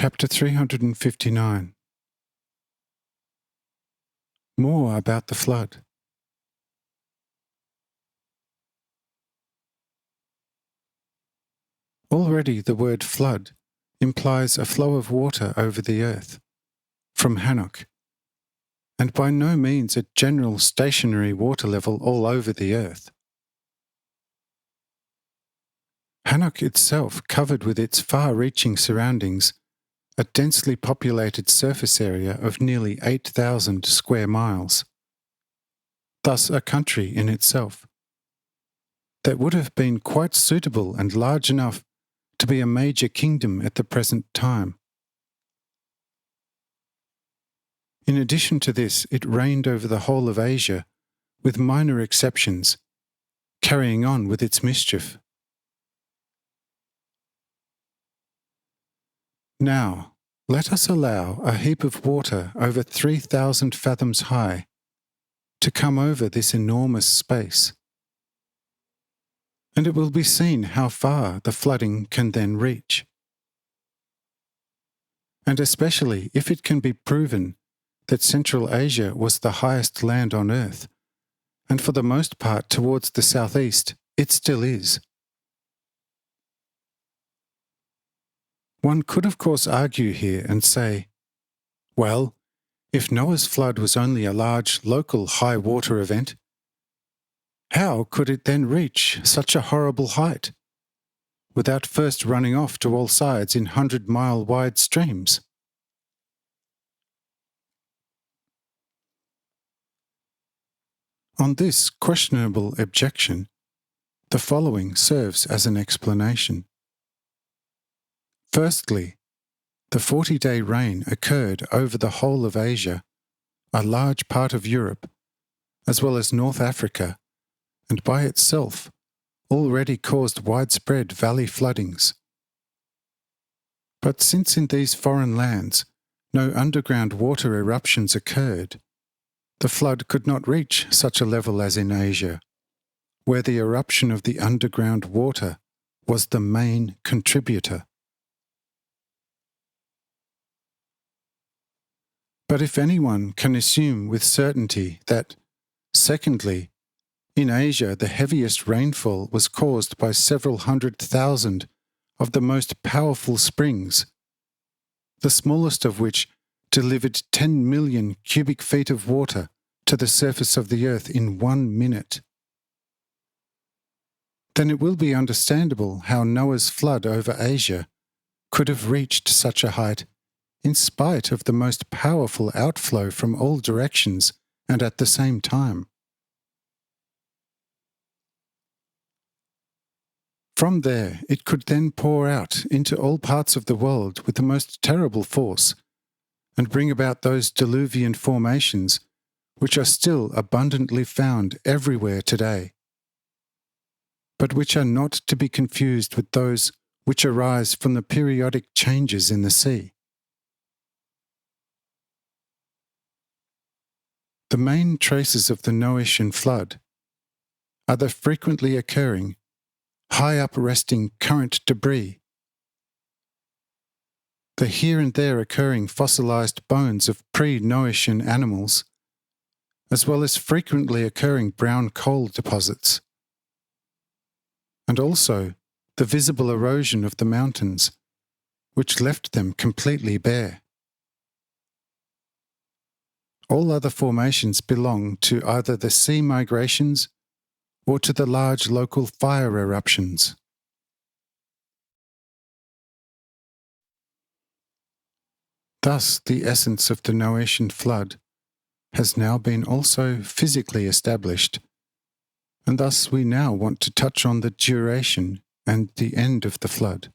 Chapter 359. More about the flood. Already the word flood implies a flow of water over the earth, from Hanoch, and by no means a general stationary water level all over the earth. Hanoch itself covered with its far-reaching surroundings a densely populated surface area of nearly 8,000 square miles, thus a country in itself, that would have been quite suitable and large enough to be a major kingdom at the present time. In addition to this, it reigned over the whole of Asia, with minor exceptions, carrying on with its mischief. Now, let us allow a heap of water over 3,000 fathoms high to come over this enormous space, and it will be seen how far the flooding can then reach. And especially if it can be proven that Central Asia was the highest land on earth, and for the most part towards the southeast, it still is. One could of course argue here and say, well, if Noah's flood was only a large local high water event, how could it then reach such a horrible height, without first running off to all sides in 100-mile wide streams? On this questionable objection, the following serves as an explanation. Firstly, the 40-day rain occurred over the whole of Asia, a large part of Europe, as well as North Africa, and by itself already caused widespread valley floodings. But since in these foreign lands no underground water eruptions occurred, the flood could not reach such a level as in Asia, where the eruption of the underground water was the main contributor. But if anyone can assume with certainty that, secondly, in Asia the heaviest rainfall was caused by several 100,000 of the most powerful springs, the smallest of which delivered 10 million cubic feet of water to the surface of the earth in 1 minute, then it will be understandable how Noah's flood over Asia could have reached such a height in spite of the most powerful outflow from all directions and at the same time. From there, it could then pour out into all parts of the world with the most terrible force and bring about those diluvian formations which are still abundantly found everywhere today, but which are not to be confused with those which arise from the periodic changes in the sea. The main traces of the Noachian flood are the frequently occurring, high-up resting current debris, the here and there occurring fossilized bones of pre-Noachian animals, as well as frequently occurring brown coal deposits, and also the visible erosion of the mountains, which left them completely bare. All other formations belong to either the sea migrations or to the large local fire eruptions. Thus, the essence of the Noachian flood has now been also physically established, and thus we now want to touch on the duration and the end of the flood.